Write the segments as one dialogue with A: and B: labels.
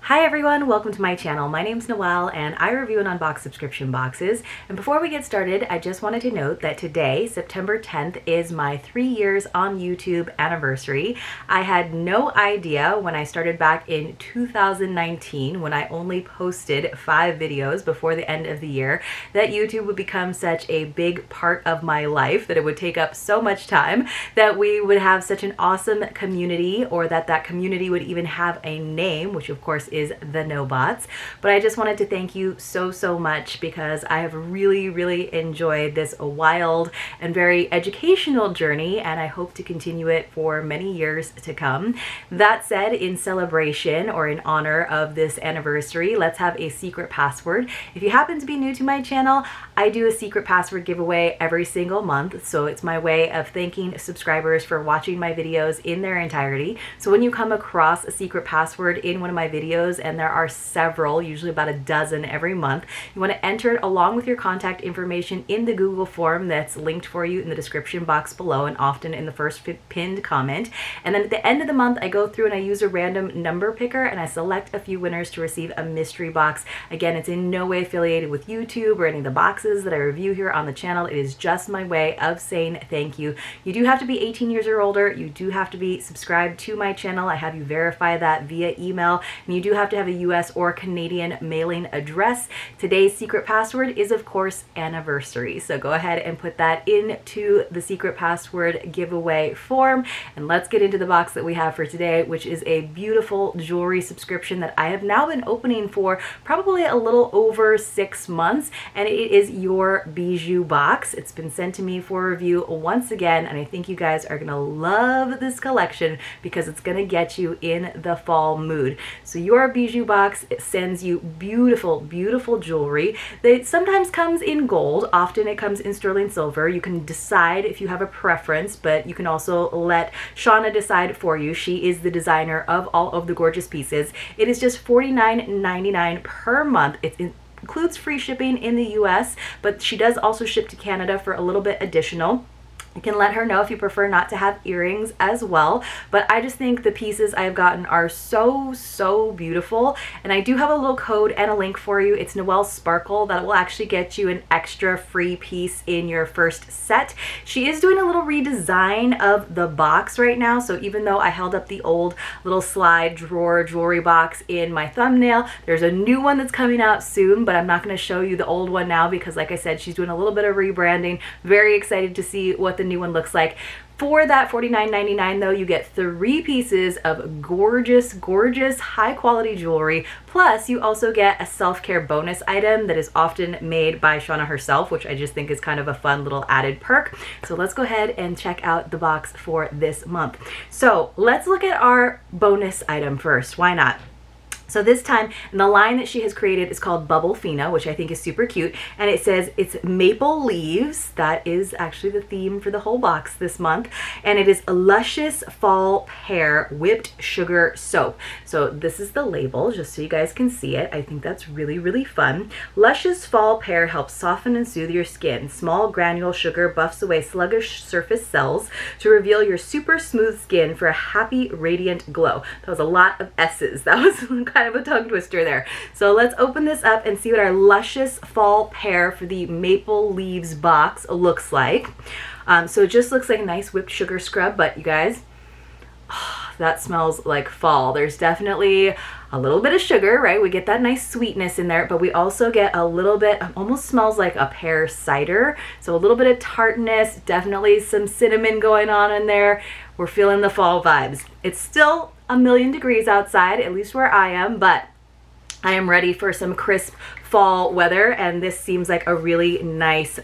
A: Hi everyone, welcome to my channel. My name's Noelle and I review and unbox subscription boxes. And before we get started, I just wanted to note that today, September 10th, is my 3 years on YouTube anniversary. I had no idea when I started back in 2019, when I only posted 5 videos before the end of the year, that YouTube would become such a big part of my life, that it would take up so much time, that we would have such an awesome community, or that that community would even have a name, which of course is the Nobots. But I just wanted to thank you so much because I have really enjoyed this wild and very educational journey, and I hope to continue it for many years to come. That said, in celebration or in honor of this anniversary, let's have a secret password. If you happen to be new to my channel, I do a secret password giveaway every single month, so it's my way of thanking subscribers for watching my videos in their entirety. So when you come across a secret password in one of my videos, and there are several, usually about a dozen every month, you want to enter it along with your contact information in the Google form that's linked for you in the description box below and often in the first pinned comment. And then at the end of the month, I go through and I use a random number picker and I select a few winners to receive a mystery box. Again, it's in no way affiliated with YouTube or any of the boxes that I review here on the channel. It is just my way of saying thank you. You do have to be 18 years or older. You do have to be subscribed to my channel. I have you verify that via email, and you do have to have a US or Canadian mailing address. Today's secret password is of course anniversary, so go ahead and put that into the secret password giveaway form, and let's get into the box that we have for today, which is a beautiful jewelry subscription that I have now been opening for probably a little over 6 months, and it is Your Bijoux Box. It's been sent to me for review once again, and I think you guys are gonna love this collection because it's gonna get you in the fall mood. So Your Bijoux Box, it sends you beautiful jewelry. It sometimes comes in gold, often it comes in sterling silver. You can decide if you have a preference, but you can also let Shana decide for you. She is the designer of all of the gorgeous pieces. It is just $49.99 per month. It includes free shipping in the US, but she does also ship to Canada for a little bit additional. You can let her know if you prefer not to have earrings as well, but I just think the pieces I've gotten are so beautiful, and I do have a little code and a link for you. It's Noelle Sparkle. That will actually get you an extra free piece in your first set. She is doing a little redesign of the box right now, so even though I held up the old little slide drawer jewelry box in my thumbnail, there's a new one that's coming out soon, but I'm not going to show you the old one now because, like I said, she's doing a little bit of rebranding. Very excited to see what the new one looks like. For that $49.99 though, you get 3 pieces of gorgeous high quality jewelry, plus you also get a self-care bonus item that is often made by Shana herself, which I just think is kind of a fun little added perk. So let's go ahead and check out the box for this month. So let's look at our bonus item first. Why not? So this time, and the line that she has created is called Bubble Fina, which I think is super cute, and it says it's maple leaves. That is actually the theme for the whole box this month, and it is a luscious fall pear whipped sugar soap. So this is the label, just so you guys can see it. I think that's really fun. Luscious fall pear helps soften and soothe your skin. Small granule sugar buffs away sluggish surface cells to reveal your super smooth skin for a happy, radiant glow. That was a lot of S's. That was kind of a tongue twister there. So let's open this up and see what our luscious fall pear for the maple leaves box looks like. So it just looks like a nice whipped sugar scrub, but you guys, that smells like fall. There's definitely a little bit of sugar, right? We get that nice sweetness in there, but we also get a little bit, almost smells like a pear cider. So a little bit of tartness, definitely some cinnamon going on in there. We're feeling the fall vibes. It's still a million degrees outside, at least where I am, but I am ready for some crisp fall weather, and this seems like a really nice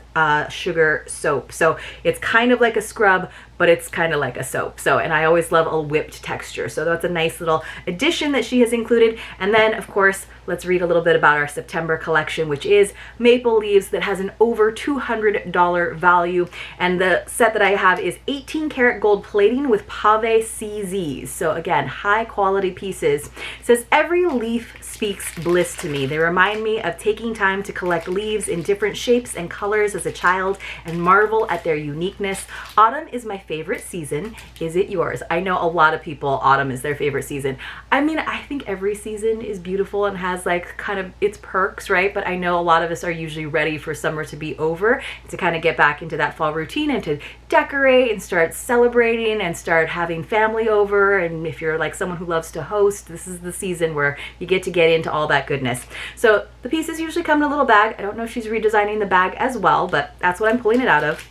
A: sugar soap. So it's kind of like a scrub, but it's kind of like a soap. So, and I always love a whipped texture. So that's a nice little addition that she has included. And then of course, let's read a little bit about our September collection, which is Maple Leaves, that has an over $200 value. And the set that I have is 18 karat gold plating with pave CZs. So again, high quality pieces. It says, every leaf speaks bliss to me. They remind me of of taking time to collect leaves in different shapes and colors as a child and marvel at their uniqueness. Autumn is my favorite season. Is it yours? I know a lot of people, autumn is their favorite season. I mean, I think every season is beautiful and has like kind of its perks, right? But I know a lot of us are usually ready for summer to be over, to kind of get back into that fall routine and to decorate and start celebrating and start having family over. And if you're like someone who loves to host, this is the season where you get into all that goodness. So the pieces usually come in a little bag. I don't know if she's redesigning the bag as well, but that's what I'm pulling it out of.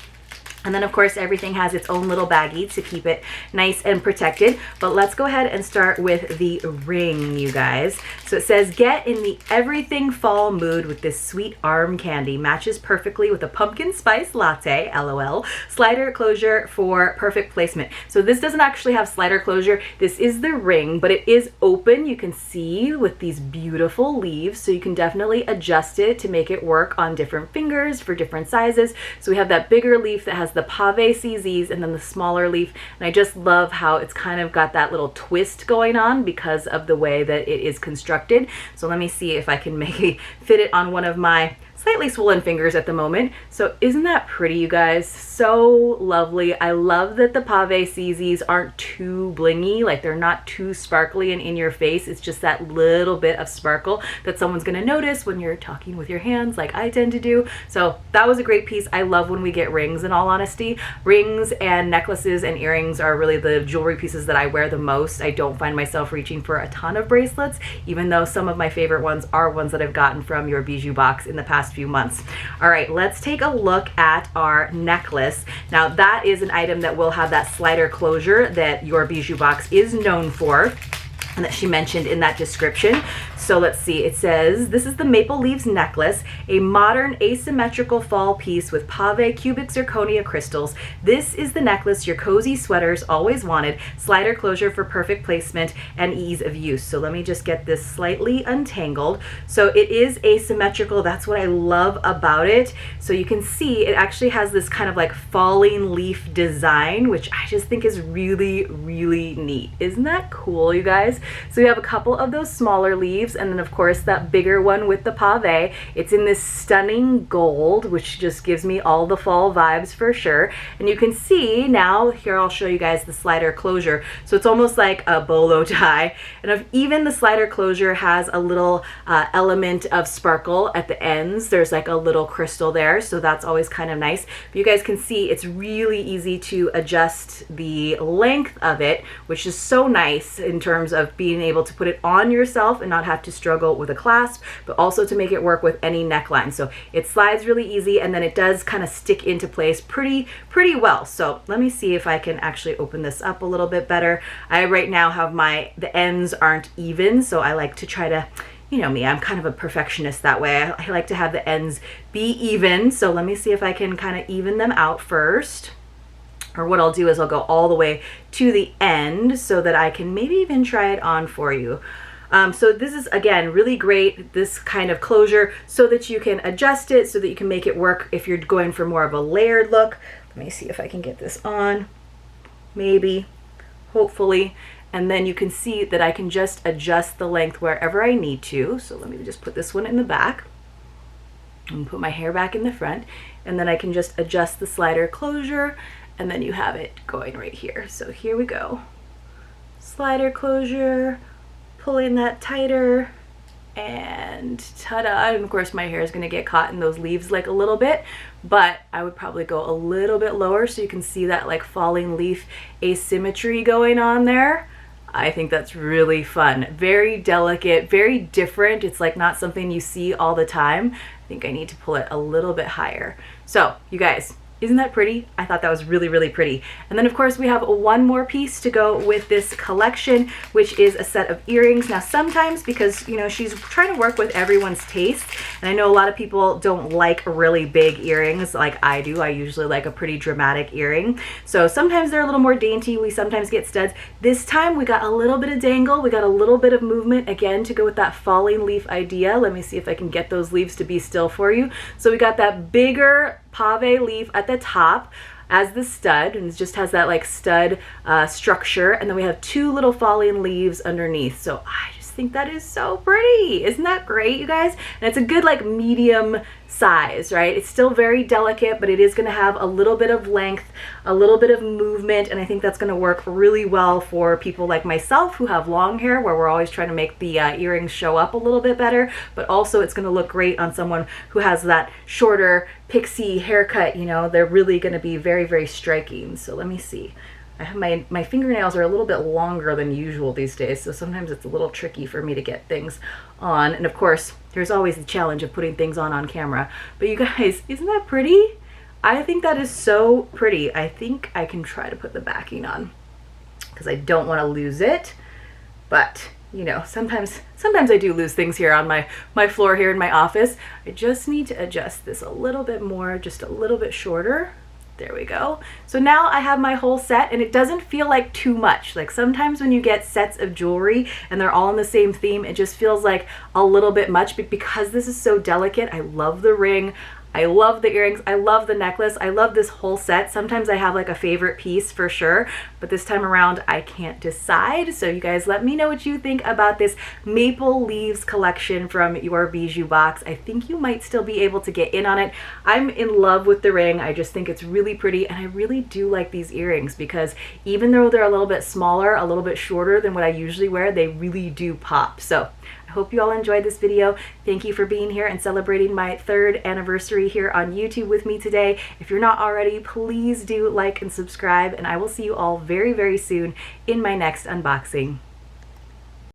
A: And then of course everything has its own little baggie to keep it nice and protected. But let's go ahead and start with the ring, you guys. So it says, get in the everything fall mood with this sweet arm candy. Matches perfectly with a pumpkin spice latte, LOL. Slider closure for perfect placement. So this doesn't actually have slider closure. This is the ring, but it is open. You can see with these beautiful leaves. So you can definitely adjust it to make it work on different fingers for different sizes. So we have that bigger leaf that has the pave CZs and then the smaller leaf, and I just love how it's kind of got that little twist going on because of the way that it is constructed. So let me see if I can maybe fit it on one of my slightly swollen fingers at the moment. So isn't that pretty, you guys? So lovely. I love that the pave CZs aren't too blingy, like they're not too sparkly and in your face. It's just that little bit of sparkle that someone's gonna notice when you're talking with your hands like I tend to do. So that was a great piece. I love when we get rings, in all honesty. Rings and necklaces and earrings are really the jewelry pieces that I wear the most. I don't find myself reaching for a ton of bracelets, even though some of my favorite ones are ones that I've gotten from Your Bijoux Box in the past few months. All right, let's take a look at our necklace. Now that is an item that will have that slider closure that Your Bijoux Box is known for and that she mentioned in that description. So let's see, it says, this is the Maple Leaves necklace, a modern asymmetrical fall piece with pave cubic zirconia crystals. This is the necklace your cozy sweaters always wanted. Slider closure for perfect placement and ease of use. So let me just get this slightly untangled. So it is asymmetrical. That's what I love about it. So you can see it actually has this kind of like falling leaf design, which I just think is really, really neat. Isn't that cool, you guys? So we have a couple of those smaller leaves, and then of course that bigger one with the pave. It's in this stunning gold, which just gives me all the fall vibes for sure. And you can see now, here I'll show you guys the slider closure. So it's almost like a bolo tie, and even the slider closure has a little element of sparkle at the ends. There's like a little crystal there, so that's always kind of nice. But you guys can see it's really easy to adjust the length of it, which is so nice in terms of being able to put it on yourself and not have to struggle with a clasp, but also to make it work with any neckline. So it slides really easy, and then it does kind of stick into place pretty well. So let me see if I can actually open this up a little bit better. I right now have the ends aren't even, so I like to try to, you know me, I'm kind of a perfectionist that way. I like to have the ends be even. So let me see if I can kind of even them out first. Or what I'll do is I'll go all the way to the end so that I can maybe even try it on for you. So this is, again, really great, this kind of closure, so that you can adjust it, so that you can make it work if you're going for more of a layered look. Let me see if I can get this on, maybe, hopefully. And then you can see that I can just adjust the length wherever I need to. So let me just put this one in the back and put my hair back in the front. And then I can just adjust the slider closure, and then you have it going right here. So here we go. Slider closure, pulling that tighter, and ta-da. And of course my hair is gonna get caught in those leaves like a little bit, but I would probably go a little bit lower so you can see that like falling leaf asymmetry going on there. I think that's really fun. Very delicate, very different. It's like not something you see all the time. I think I need to pull it a little bit higher. So you guys, isn't that pretty? I thought that was really, really pretty. And then of course we have one more piece to go with this collection, which is a set of earrings. Now sometimes, because you know she's trying to work with everyone's taste, and I know a lot of people don't like really big earrings like I do. I usually like a pretty dramatic earring. So sometimes they're a little more dainty. We sometimes get studs. This time we got a little bit of dangle. We got a little bit of movement, again, to go with that falling leaf idea. Let me see if I can get those leaves to be still for you. So we got that bigger pave leaf at the top as the stud, and it just has that like stud structure, and then we have two little falling leaves underneath. So I just just think that is so pretty. Isn't that great, you guys? And it's a good like medium size, right? It's still very delicate, but it is going to have a little bit of length, a little bit of movement, and I think that's going to work really well for people like myself who have long hair, where we're always trying to make the earrings show up a little bit better, but also it's going to look great on someone who has that shorter pixie haircut. You know, they're really going to be very, very striking. So let me see. I have my fingernails are a little bit longer than usual these days, so sometimes it's a little tricky for me to get things on. And of course, there's always the challenge of putting things on camera. But you guys, isn't that pretty? I think that is so pretty. I think I can try to put the backing on because I don't want to lose it. But you know, sometimes I do lose things here on my floor here in my office. I just need to adjust this a little bit more, just a little bit shorter. There we go. So now I have my whole set, and it doesn't feel like too much. Like sometimes when you get sets of jewelry and they're all in the same theme, it just feels like a little bit much. But because this is so delicate, I love the ring, I love the earrings, I love the necklace, I love this whole set. Sometimes I have like a favorite piece for sure, but this time around I can't decide. So you guys let me know what you think about this Maple Leaves collection from Your Bijoux Box. I think you might still be able to get in on it. I'm in love with the ring. I just think it's really pretty, and I really do like these earrings because even though they're a little bit smaller, a little bit shorter than what I usually wear, they really do pop. So I hope you all enjoyed this video. Thank you for being here and celebrating my 3rd anniversary here on YouTube with me today. If you're not already, please do like and subscribe, and I will see you all very, very soon in my next unboxing.